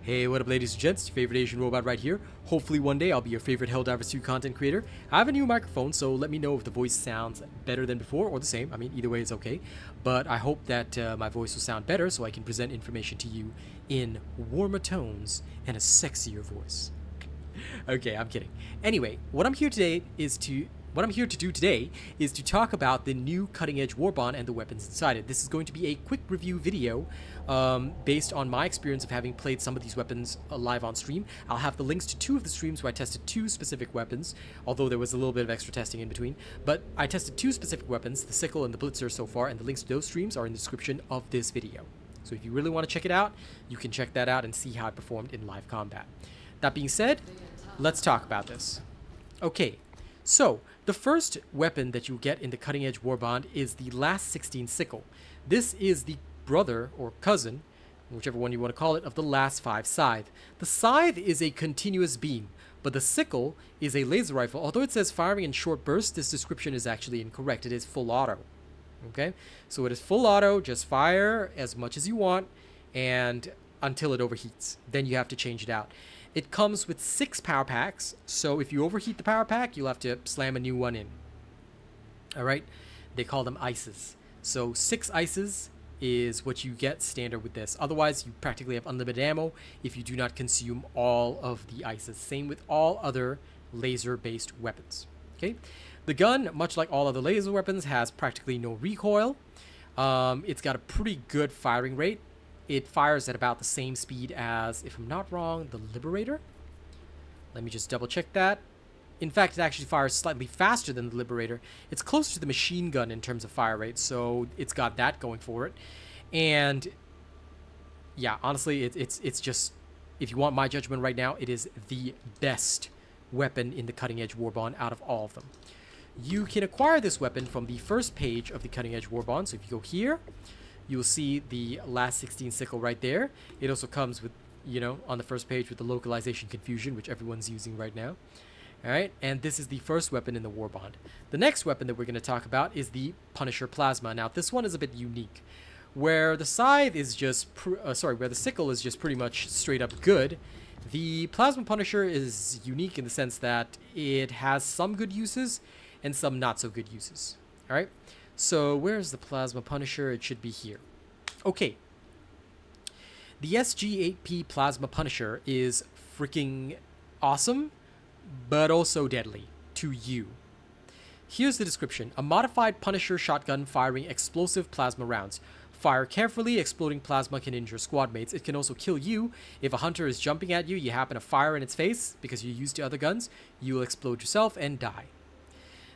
Hey, what up ladies and gents, your favorite Asian robot right here. Hopefully one day I'll be your favorite Helldivers 2 content creator. I have a new microphone, so let me know if the voice sounds better than before or the same. I mean, either way is okay. But I hope that my voice will sound better so I can present information to you in warmer tones and a sexier voice. Okay, I'm kidding. Anyway, what I'm here to do today is to talk about the new Cutting Edge Warbond and the weapons inside it. This is going to be a quick review video based on my experience of having played some of these weapons live on stream. I'll have the links to two of the streams where I tested two specific weapons, although there was a little bit of extra testing in between. But I tested two specific weapons, the Sickle and the Blitzer so far, and the links to those streams are in the description of this video. So if you really want to check it out, you can check that out and see how it performed in live combat. That being said, let's talk about this. Okay, so the first weapon that you get in the Cutting Edge Warbond is the Last 16 Sickle. This is the brother or cousin, whichever one you want to call it, of the Last 5 Scythe. The Scythe is a continuous beam, but the Sickle is a laser rifle. Although it says firing in short bursts, this description is actually incorrect. It is full auto. Okay, so it is full auto, just fire as much as you want and until it overheats. Then you have to change it out. It comes with 6 power packs, so if you overheat the power pack, you'll have to slam a new one in. Alright, they call them ices. So 6 ices is what you get standard with this. Otherwise, you practically have unlimited ammo if you do not consume all of the ices. Same with all other laser-based weapons. Okay, the gun, much like all other laser weapons, has practically no recoil. It's got a pretty good firing rate. It fires at about the same speed as, if I'm not wrong, the Liberator. Let me just double check that. In fact, it actually fires slightly faster than the Liberator. It's closer to the machine gun in terms of fire rate, so it's got that going for it. And yeah, honestly, it's just, if you want my judgment right now, it is the best weapon in the Cutting Edge Warbond out of all of them. You can acquire this weapon from the first page of the Cutting Edge Warbond. So if you go here, you'll see the Last 16 Sickle right there. It also comes with, on the first page with the localization confusion, which everyone's using right now. Alright, and this is the first weapon in the Warbond. The next weapon that we're going to talk about is the Punisher Plasma. Now, this one is a bit unique. Where the Scythe is just, where the Sickle is just pretty much straight up good, the Plasma Punisher is unique in the sense that it has some good uses and some not so good uses. Alright? So, where's the Plasma Punisher? It should be here. Okay. The SG-8P Plasma Punisher is freaking awesome, but also deadly to you. Here's the description. A modified Punisher shotgun firing explosive plasma rounds. Fire carefully, exploding plasma can injure squad mates. It can also kill you. If a hunter is jumping at you, you happen to fire in its face because you're used to other guns, you will explode yourself and die.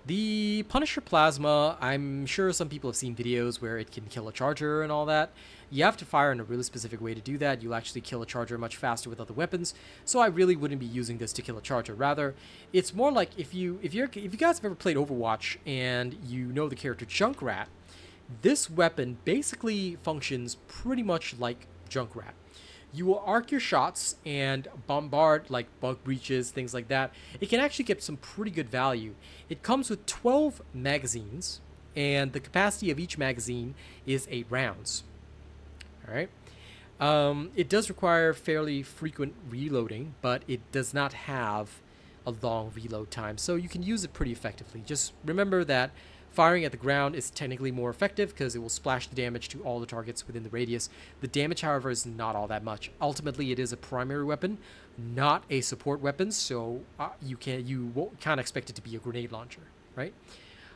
The Punisher Plasma, I'm sure some people have seen videos where it can kill a charger and all that. You have to fire in a really specific way to do that. You'll actually kill a charger much faster with other weapons, so I really wouldn't be using this to kill a charger. Rather, it's more like if you guys have ever played Overwatch and you know the character Junkrat, this weapon basically functions pretty much like Junkrat. You will arc your shots and bombard like bug breaches, things like that. It can actually get some pretty good value. It comes with 12 magazines, and the capacity of each magazine is 8 rounds. Alright. It does require fairly frequent reloading, but it does not have a long reload time, so you can use it pretty effectively. Just remember that firing at the ground is technically more effective because it will splash the damage to all the targets within the radius. The damage, however, is not all that much. Ultimately, it is a primary weapon, not a support weapon, so you can't expect it to be a grenade launcher, right?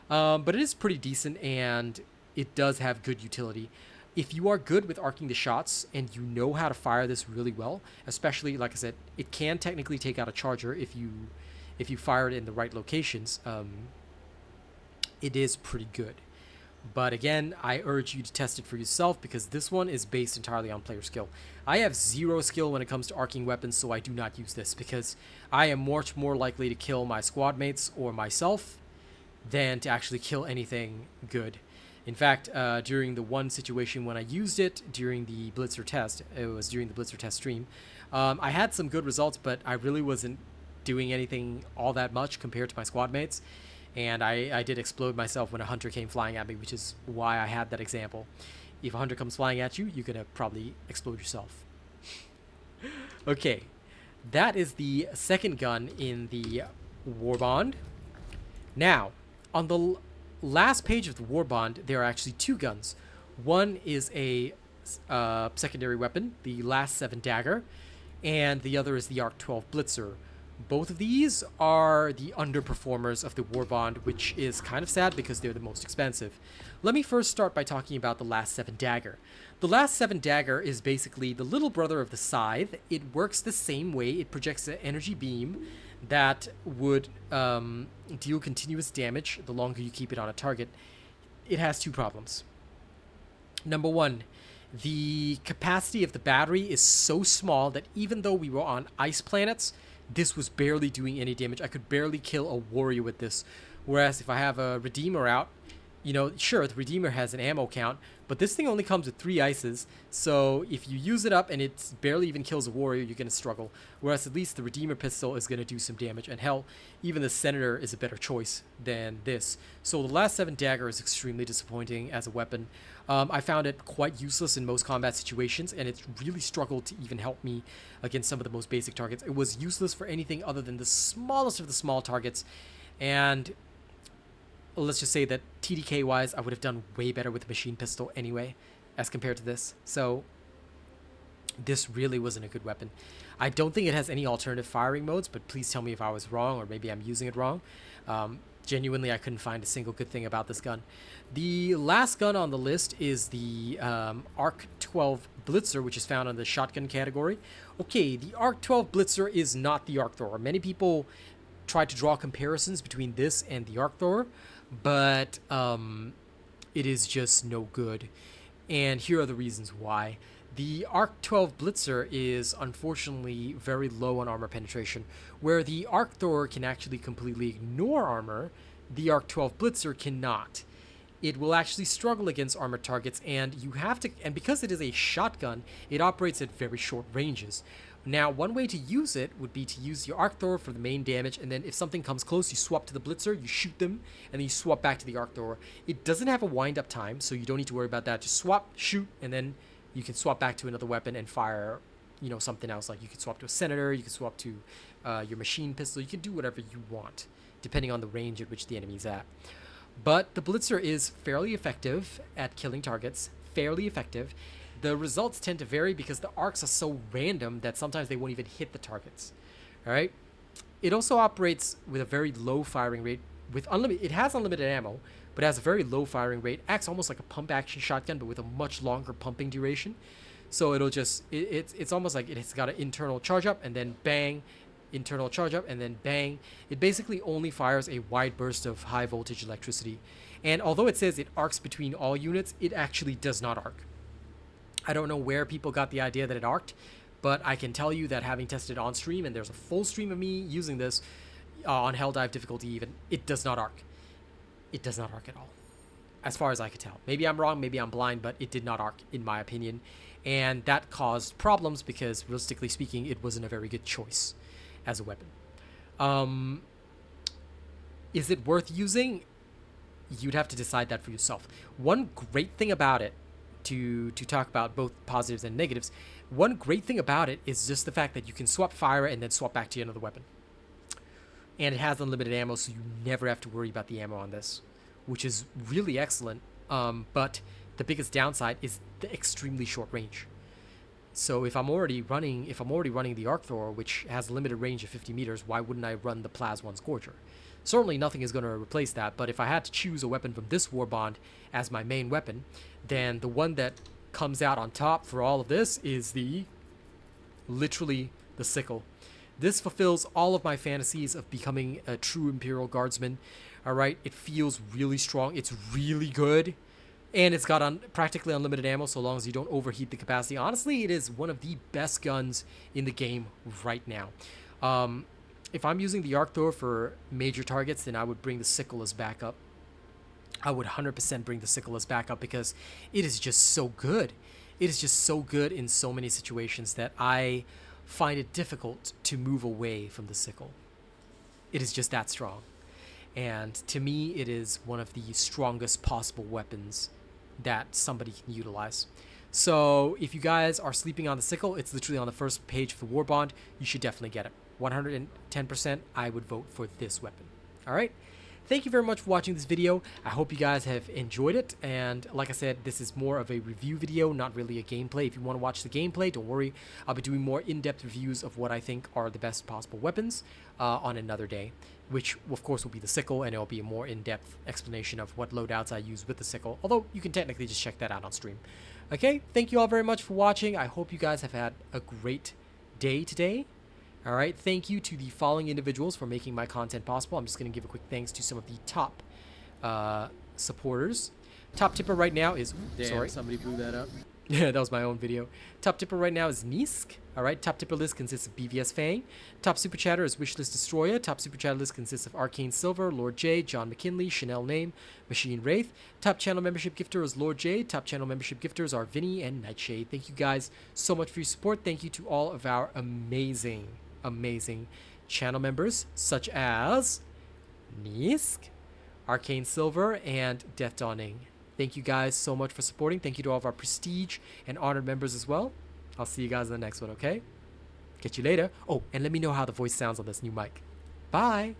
But it is pretty decent, and it does have good utility. If you are good with arcing the shots and you know how to fire this really well, especially, like I said, it can technically take out a charger if you fire it in the right locations. It is pretty good. But again, I urge you to test it for yourself because this one is based entirely on player skill. I have 0 skill when it comes to arcing weapons, so I do not use this because I am much more likely to kill my squad mates or myself than to actually kill anything good. In fact, during the one situation when I used it during the Blitzer test, it was during the Blitzer test stream, I had some good results, but I really wasn't doing anything all that much compared to my squad mates. And I did explode myself when a hunter came flying at me, which is why I had that example. If a hunter comes flying at you, you're going to probably explode yourself. Okay, that is the second gun in the Warbond. Now, on the last page of the Warbond, there are actually two guns. One is a secondary weapon, the last 7 Dagger, and the other is the Arc 12 Blitzer. Both of these are the underperformers of the Warbond, which is kind of sad because they're the most expensive. Let me first start by talking about the last 7 Dagger. The last 7 Dagger is basically the little brother of the Scythe. It works the same way. It projects an energy beam that would deal continuous damage the longer you keep it on a target. It has two problems. Number one, the capacity of the battery is so small that even though we were on ice planets, this was barely doing any damage. I could barely kill a warrior with this. Whereas if I have a Redeemer out, you know, sure, the Redeemer has an ammo count, but this thing only comes with 3 ices, so if you use it up and it barely even kills a warrior, you're going to struggle. Whereas at least the Redeemer pistol is going to do some damage, and hell, even the Senator is a better choice than this. So the last 7 Dagger is extremely disappointing as a weapon. I found it quite useless in most combat situations, and it really struggled to even help me against some of the most basic targets. It was useless for anything other than the smallest of the small targets, and let's just say that TDK wise, I would have done way better with the machine pistol anyway, as compared to this. So this really wasn't a good weapon. I don't think it has any alternative firing modes, but please tell me if I was wrong, or maybe I'm using it wrong. Genuinely, I couldn't find a single good thing about this gun. The last gun on the list is the Arc 12 Blitzer, which is found in the shotgun category. Okay, the Arc 12 Blitzer is not the Arc Thor. Many people try to draw comparisons between this and the Arc Thor, but it is just no good. And here are the reasons why. The Arc 12 Blitzer is unfortunately very low on armor penetration. Where the Arc Thor can actually completely ignore armor, the Arc 12 Blitzer cannot. It will actually struggle against armored targets, and because it is a shotgun, it operates at very short ranges. Now, one way to use it would be to use your Arc Thor for the main damage, and then if something comes close, you swap to the Blitzer, you shoot them, and then you swap back to the Arc Thor. It doesn't have a wind-up time, so you don't need to worry about that. Just swap, shoot, and then you can swap back to another weapon and fire, you know, something else. Like you can swap to a Senator, you can swap to your machine pistol. You can do whatever you want, depending on the range at which the enemy's at. But the Blitzer is fairly effective at killing targets, fairly effective. The results tend to vary because the arcs are so random that sometimes they won't even hit the targets. All right. It also operates with a very low firing rate. It has unlimited ammo, but it has a very low firing rate. Acts almost like a pump action shotgun, but with a much longer pumping duration. So it'll just it's almost like it's got an internal charge up and then bang, internal charge up and then bang. It basically only fires a wide burst of high voltage electricity. And although it says it arcs between all units, it actually does not arc. I don't know where people got the idea that it arced, but I can tell you that having tested on stream, and there's a full stream of me using this on Helldive difficulty even, it does not arc. It does not arc at all, as far as I could tell. Maybe I'm wrong, maybe I'm blind, but it did not arc, in my opinion. And that caused problems because, realistically speaking, it wasn't a very good choice as a weapon. Is it worth using? You'd have to decide that for yourself. One great thing about it, to talk about both positives and negatives, one great thing about it is just the fact that you can swap fire and then swap back to another weapon. And it has unlimited ammo, so you never have to worry about the ammo on this, which is really excellent. But the biggest downside is the extremely short range. So if I'm already running the Arc Thor, which has a limited range of 50 meters, why wouldn't I run the Plaswan Scourger? Certainly nothing is going to replace that, but if I had to choose a weapon from this Warbond as my main weapon, then the one that comes out on top for all of this is literally the Sickle. This fulfills all of my fantasies of becoming a true Imperial Guardsman. Alright, it feels really strong, it's really good, and it's got practically unlimited ammo so long as you don't overheat the capacity. Honestly, it is one of the best guns in the game right now. If I'm using the Arc Thor for major targets, then I would bring the Sickle as backup. I would 100% bring the Sickle as backup because it is just so good. It is just so good in so many situations that I find it difficult to move away from the Sickle. It is just that strong. And to me, it is one of the strongest possible weapons that somebody can utilize. So if you guys are sleeping on the Sickle, it's literally on the first page of the Warbond. You should definitely get it. 110%, I would vote for this weapon. All right. Thank you very much for watching this video. I hope you guys have enjoyed it. And like I said, this is more of a review video, not really a gameplay. If you want to watch the gameplay, don't worry. I'll be doing more in-depth reviews of what I think are the best possible weapons on another day, which of course will be the Sickle, and it'll be a more in-depth explanation of what loadouts I use with the Sickle. Although you can technically just check that out on stream. Okay, thank you all very much for watching. I hope you guys have had a great day today. All right, thank you to the following individuals for making my content possible. I'm just going to give a quick thanks to some of the top supporters. Top tipper right now is... Damn, sorry. Somebody blew that up. Yeah, that was my own video. Top tipper right now is Nisk. All right, top tipper list consists of BVS Fang. Top super chatter is Wishlist Destroyer. Top super chatter list consists of Arcane Silver, Lord J, John McKinley, Chanel Name, Machine Wraith. Top channel membership gifter is Lord J. Top channel membership gifters are Vinny and Nightshade. Thank you guys so much for your support. Thank you to all of our amazing channel members, such as Nisk, Arcane Silver, and Death Dawning. Thank you guys so much for supporting. Thank you to all of our prestige and honored members as well. I'll see you guys in the next one, okay? Catch you later. Oh, and let me know how the voice sounds on this new mic. Bye!